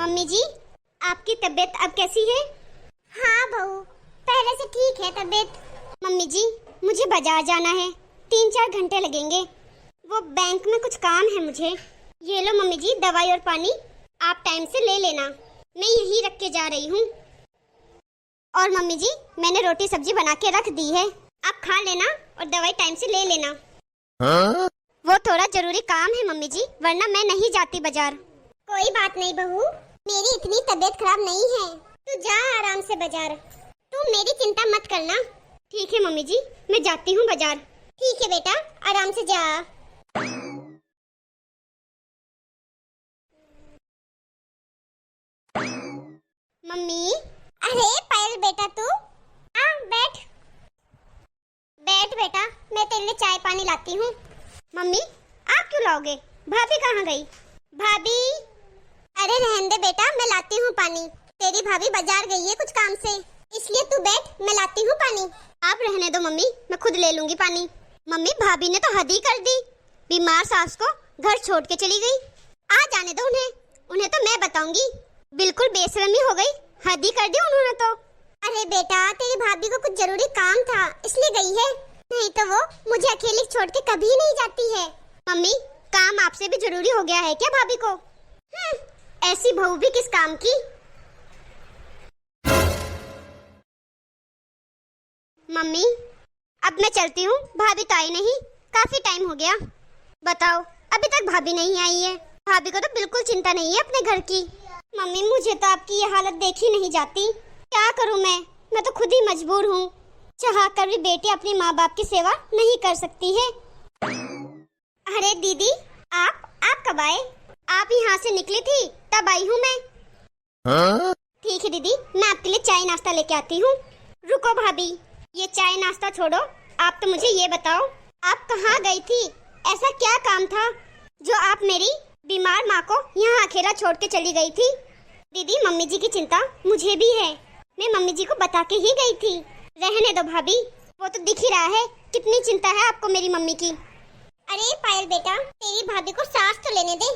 Mummy जी, आपकी तबीयत अब कैसी है? हाँ बहू, पहले से ठीक है तबीयत। मम्मी जी, मुझे बाजार जाना है, 3-4 घंटे लगेंगे। वो बैंक में कुछ काम है मुझे। ये लो मम्मी जी दवाई और पानी, आप टाइम से ले लेना, मैं यही रख के जा रही हूँ। और मम्मी जी, मैंने रोटी सब्जी बना के रख दी है, आप खा लेना और दवाई टाइम से ले लेना। हाँ? वो थोड़ा जरूरी काम है मम्मी जी, वरना मैं नहीं जाती बाजार। कोई बात नहीं बहू, मेरी इतनी तबीयत खराब नहीं है, तू जा आराम से बाजार, तू मेरी चिंता मत करना। ठीक है मम्मी जी, मैं जाती हूँ बाजार। ठीक है बेटा, आराम से जा। मम्मी, अरे पायल बेटा तू आ बैठ बैठ बेटा, मैं तेरे लिए चाय पानी लाती हूँ। मम्मी, आप क्यों लाओगे? भाभी कहाँ गई? भाभी, अरे रहने दे बेटा, मैं लाती हूँ पानी। तेरी भाभी बाजार गई है कुछ काम से, इसलिए तू बैठ, मैं लाती हूँ पानी। आप रहने दो मम्मी, मैं खुद ले लूंगी पानी। मम्मी, भाभी ने तो हद ही कर दी, बीमार सास को घर छोड़ के चली गई। आ जाने दो उन्हें तो मैं बताऊंगी। बिल्कुल बेशर्मी हो गई, हद ही कर दी उन्होंने तो। अरे बेटा, तेरी भाभी को कुछ जरूरी काम था इसलिए गई है, नहीं तो वो मुझे अकेले छोड़ के कभी नहीं जाती है। मम्मी, काम आपसे भी जरूरी हो गया है क्या भाभी को? ऐसी बहू भी किस काम की। मम्मी, अब मैं चलती हूँ, भाभी तो आई नहीं, काफी टाइम हो गया। बताओ, अभी तक भाभी नहीं आई है। भाभी को तो बिल्कुल चिंता नहीं है अपने घर की। मम्मी, मुझे तो आपकी ये हालत देखी नहीं जाती, क्या करूँ मैं तो खुद ही मजबूर हूँ। चाह कर भी बेटी अपनी माँ बाप की सेवा नहीं कर सकती है। अरे दीदी, आप कब आए? आप यहाँ से निकली थी तब आई हूँ मैं। हाँ? ठीक है दीदी, मैं आपके लिए चाय नाश्ता लेके आती हूँ। रुको भाभी, ये चाय नाश्ता छोड़ो, आप तो मुझे ये बताओ, आप कहाँ गई थी? ऐसा क्या काम था जो आप मेरी बीमार माँ को यहाँ अकेला छोड़ के चली गई थी? दीदी, मम्मी जी की चिंता मुझे भी है, मैं मम्मी जी को बता के ही गई थी। रहने दो भाभी, वो तो दिख ही रहा है कितनी चिंता है आपको मेरी मम्मी की। अरे पायल बेटा, तेरी भाभी को सांस तो लेने दे,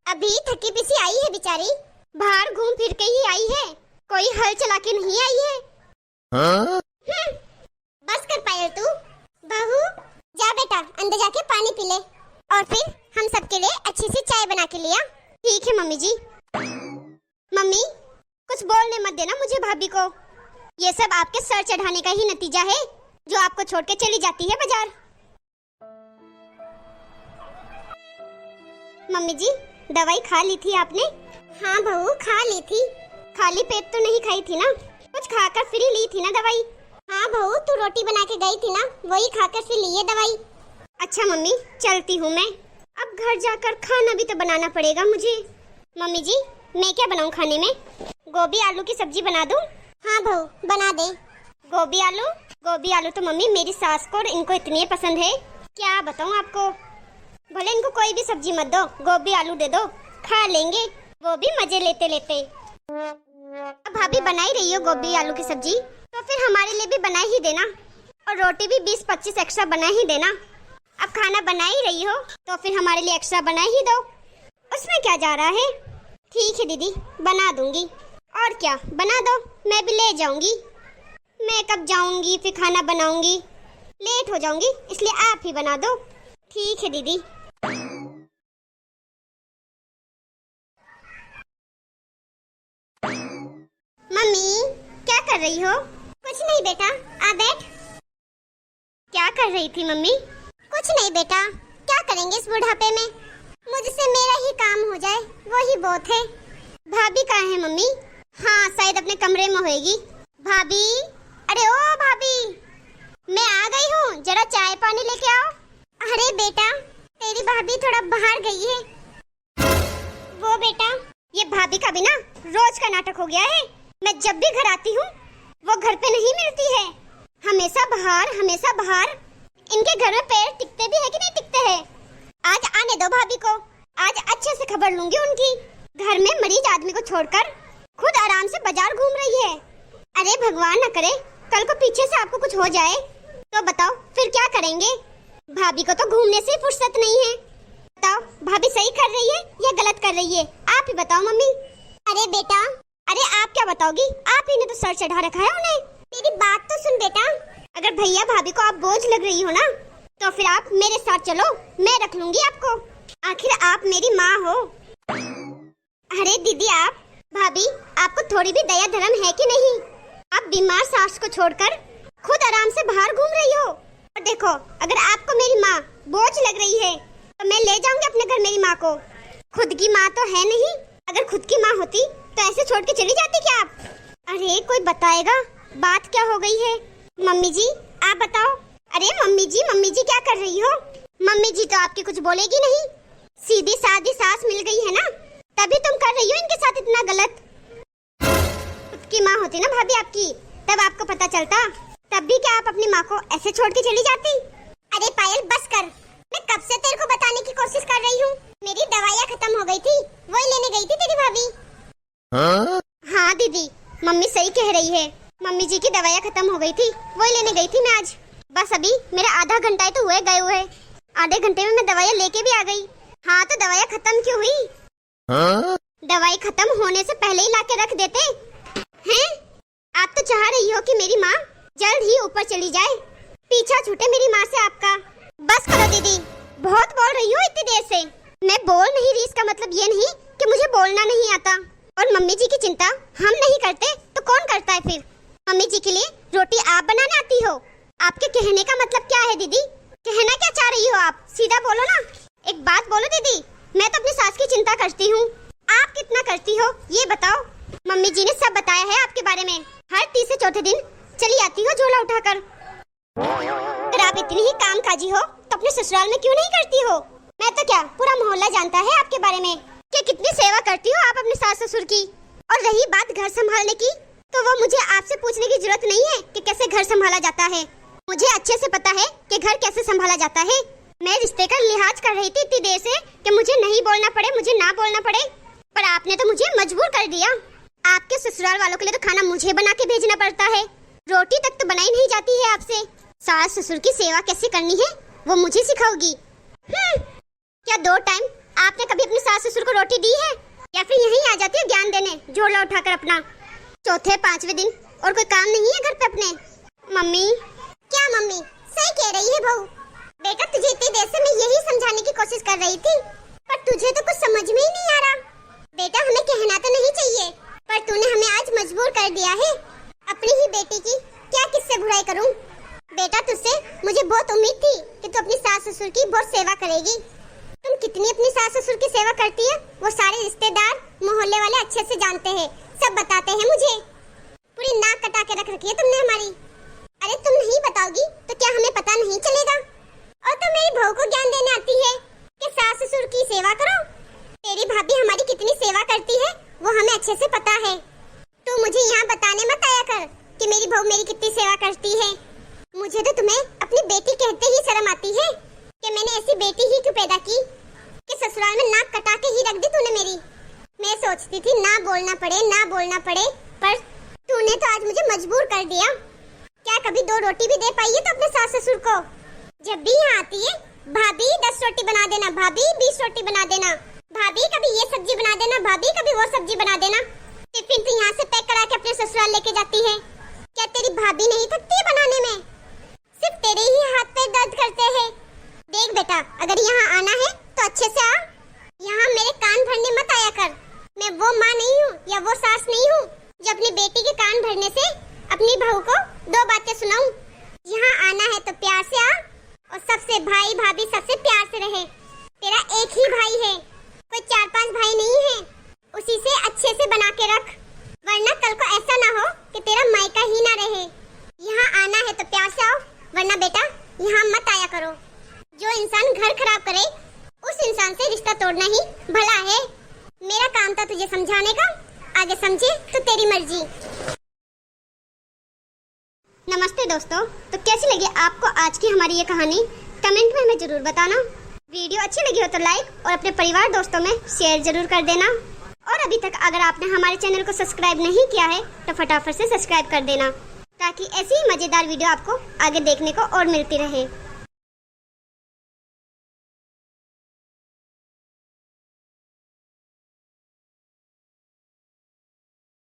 अभी थकी पिसी आई है बेचारी, बाहर घूम फिर के ही आई है, कोई हल चला के नहीं आई है। हाँ? बस कर पायल तू। बहू, जा बेटा अंदर जाके पानी पी ले, और फिर हम सबके लिए अच्छी सी चाय बना के लिया। ठीक है मम्मी जी। मम्मी, कुछ बोलने मत देना मुझे भाभी को, ये सब आपके सर चढ़ाने का ही नतीजा है जो आपको छोड़ के चली जाती है बाजार। मम्मी जी, दवाई खा ली थी आपने? हाँ बहू, खा ली थी। खाली पेट तो नहीं खाई थी ना, कुछ खाकर फिर ली थी ना दवाई। हाँ बहू, तू रोटी बना के गई थी ना, वही खाकर फिर ली है दवाई। अच्छा मम्मी, चलती हूँ मैं, अब घर जाकर खाना भी तो बनाना पड़ेगा मुझे। मम्मी जी, मैं क्या बनाऊँ खाने में? गोभी आलू की सब्जी बना दूँ? हाँ बहू, बना दे। गोभी आलू तो मम्मी मेरी सास को और इनको इतनी पसंद है, क्या बताऊँ आपको। भले इनको कोई भी सब्जी मत दो, गोभी आलू दे दो, खा लेंगे वो भी मजे लेते लेते। अब भाभी बना ही रही हो गोभी आलू की सब्जी, तो फिर हमारे लिए भी बना ही देना, और रोटी भी 20-25 एक्स्ट्रा बना ही देना। अब खाना बना ही रही हो तो फिर हमारे लिए एक्स्ट्रा बना ही दो, उसमें क्या जा रहा है। ठीक है दीदी, बना दूंगी, और क्या, बना दो, मैं भी ले जाऊंगी। मैं कब जाऊंगी फिर खाना बनाऊंगी, लेट हो जाऊंगी, इसलिए आप ही बना दो। ठीक है दीदी। मम्मी, क्या कर रही हो? कुछ नहीं बेटा, आ बैठ। क्या कर रही थी मम्मी? कुछ नहीं बेटा, क्या करेंगे इस बुढ़ापे में, मुझसे मेरा ही काम हो जाए वही बहुत है। भाभी कहाँ है मम्मी? हाँ, शायद अपने कमरे में होएगी। भाभी, अरे ओ भाभी, मैं आ गई हूँ, जरा चाय पानी लेके आओ। अरे बेटा, तेरी भाभी थोड़ा बाहर गई है। वो बेटा, ये भाभी का भी ना रोज का नाटक हो गया है, मैं जब भी घर आती हूँ वो घर पे नहीं मिलती है, हमेशा बाहर। इनके घर में पैर टिकते भी है कि नहीं टिकते हैं? आज आने दो भाभी को, आज अच्छे से खबर लूंगी उनकी। घर में मरीज आदमी को छोड़कर खुद आराम से बाजार घूम रही है। अरे भगवान न करे कल को पीछे से आपको कुछ हो जाए तो बताओ फिर क्या करेंगे। भाभी को तो घूमने से फुर्सत नहीं है। बताओ भाभी सही कर रही है या गलत कर रही है, आप ही बताओ मम्मी। अरे बेटा, अरे आप क्या बताओगी? आप ही ने तो सर चढ़ा रखा है उन्हें। मेरी बात तो सुन बेटा, अगर भैया भाभी को आप बोझ लग रही हो ना, तो फिर आप मेरे साथ चलो, मैं रख लूंगी आपको। आखिर आप मेरी माँ हो। अरे दीदी, आप भाभी, आपको थोड़ी भी दया धर्म है कि नहीं? आप बीमार सास को छोड़कर खुद आराम से बाहर घूम रही हो। और देखो, अगर आपको मेरी माँ बोझ लग रही है तो मैं ले जाऊंगी अपने घर मेरी माँ को। खुद की माँ तो है नहीं, अगर खुद की माँ होती तो ऐसे छोड़ के चली जाती क्या आप? अरे कोई बताएगा बात क्या हो गई है? मम्मी जी आप बताओ। अरे मम्मी जी क्या कर रही हो? मम्मी जी तो आपकी कुछ बोलेगी नहीं, सीधी सादी सास मिल गई है ना, तभी तुम कर रही हो इनके साथ इतना गलत। खुद की माँ होती ना भाभी आपकी, तब आपको पता चलता। तब भी क्या आप अपनी माँ को ऐसे छोड़ के चली जाती? अरे पायल बस कर, मैं कब से तेरे को बताने की कोशिश कर रही हूँ। मेरी दवाइयाँ खत्म हो गई थी, वही लेने गई थी तेरी भाभी। हाँ दीदी, मम्मी सही कह रही है, मम्मी जी की दवाइयाँ खत्म हो गई थी, वही लेने गई थी मैं आज। बस अभी मेरा आधा घंटा ही तो हुए गए हुए, आधे घंटे में मैं दवाइयाँ लेके भी आ गई। हाँ तो दवाइयाँ खत्म क्यों हुई? दवाई खत्म होने से पहले ही लाके रख देते हैं। आप तो चाह रही हो कि मेरी माँ जल्द ही ऊपर चली जाए, पीछा छूटे मेरी माँ से आपका। बस करो दीदी, बहुत बोल रही हो इतनी देर से। मैं बोल नहीं रही, इसका मतलब ये नहीं कि मुझे बोलना नहीं आता। और मम्मी जी की चिंता हम नहीं करते तो कौन करता है फिर? मम्मी जी के लिए रोटी आप बनाने आती हो। आपके कहने का मतलब क्या है दीदी? कहना क्या चाह रही हो आप? सीधा बोलो ना, एक बात बोलो दीदी। मैं तो अपनी सास की चिंता करती हूँ, आप कितना करती हो ये बताओ। मम्मी जी ने सब बताया है आपके बारे में। हर तीसरे चौथे दिन चली आती हो झोला उठाकर। अगर आप इतनी ही कामकाजी हो तो अपने ससुराल में क्यों नहीं करती हो? मैं तो क्या, पूरा मोहल्ला जानता है आपके बारे में कि कितनी सेवा करती हो आप अपने सास ससुर की। और रही बात घर संभालने की, तो वो मुझे आपसे पूछने की जरूरत नहीं है कि कैसे घर संभाला जाता है। मुझे अच्छे से पता है कि घर कैसे संभाला जाता है। मैं रिश्ते का लिहाज कर रही थी इतनी देर से कि मुझे नहीं बोलना पड़े, मुझे ना बोलना पड़े, पर आपने तो मुझे मजबूर कर दिया। आपके ससुराल वालों के लिए तो खाना मुझे बना के भेजना पड़ता है, रोटी तक तो बनाई नहीं जाती है आपसे। सास ससुर की सेवा कैसे करनी है वो मुझे सिखाओगी? क्या 2 टाइम आपने कभी अपने सास ससुर को रोटी दी है, या फिर यहीं आ जाती है ज्ञान देने झोला उठाकर अपना? चौथे पांचवें दिन और कोई काम नहीं है घर पे अपने? मम्मी क्या मम्मी, सही कह रही है बहू। बेटा तुझे इतनी देर से मैं यही समझाने की कोशिश कर रही थी, पर तुझे तो कुछ समझ में ही नहीं आ रहा। बेटा हमें कहना तो नहीं चाहिए, पर तूने हमें आज मजबूर कर दिया है। अपनी ही बेटी की क्या किससे बुराई करूं? बेटा तुझसे मुझे बहुत उम्मीद थी कि तू अपनी सास ससुर की बहुत सेवा करेगी। तुम कितनी अपनी सास ससुर की सेवा करती है वो सारे रिश्तेदार मोहल्ले वाले अच्छे से जानते हैं, सब बताते हैं मुझे। पूरी नाक कटा के रख रखी है तुमने हमारी। अरे तुम नहीं बताओगी तो क्या हमें पता नहीं चलेगा? और तुम मेरी बहू को ज्ञान देने आती है कि सास ससुर की सेवा करो। तेरी भाभी हमारी कितनी सेवा करती है वो हमें अच्छे से पता है। तू मुझे यहाँ बताने मत आया कर कि मेरी बहू मेरी कितनी सेवा करती है। मुझे तो तुम्हें अपनी बेटी कहते ही शर्म आती है कि मैंने ऐसी बेटी ही क्यों पैदा की कि ससुराल में नाक कटा के ही रख दी तूने मेरी। मैं सोचती थी ना बोलना पड़े, पर तूने तो आज मुझे मजबूर कर दिया। क्या कभी 2 रोटी भी दे पाई है तो अपने सास ससुर को? जब भी यहाँ आती है, भाभी 10 रोटी बना देना, भाभी 20 रोटी बना देना, भाभी कभी ये सब्जी बना देना, भाभी कभी वो सब्जी बना देना। टिफिन तो यहाँ से पैक करा के अपने ससुराल लेके जाती है। क्या तेरी भाभी नहीं थकती है बनाने में? सिर्फ तेरे ही हाथ पैर दर्द करते हैं। देख बेटा, अगर यहाँ आना है तो अच्छे से आ, यहाँ मेरे कान भरने मत आया कर। मैं वो माँ नहीं हूँ या वो सास नहीं हूँ जो अपनी बेटी के कान भरने से अपनी बहू को 2 बातें सुनाऊं। यहाँ आना है तो प्यार से आ, और सबसे भाई भाभी सबसे प्यार से रहे। तेरा एक ही भाई है, कोई 4-5 भाई नहीं है। उसी से अच्छे से बना के रख, वरना कल को ऐसा ना हो कि तेरा मायका ही ना रहे। यहाँ आना है तो प्यार से आओ, वरना बेटा यहाँ मत आया करो। जो इंसान घर खराब करे उस इंसान से रिश्ता तोड़ना ही भला है। मेरा काम था तुझे समझाने का, आगे समझे तो तेरी मर्जी। नमस्ते दोस्तों, तो कैसी लगी आपको आज की हमारी ये कहानी? कमेंट में हमें जरूर बताना। वीडियो अच्छी लगी हो तो लाइक और अपने परिवार दोस्तों में शेयर जरूर कर देना। और अभी तक अगर आपने हमारे चैनल को सब्सक्राइब नहीं किया है तो फटाफट से सब्सक्राइब कर देना, ताकि ऐसी ही मजेदार वीडियो आपको आगे देखने को और मिलती रहे।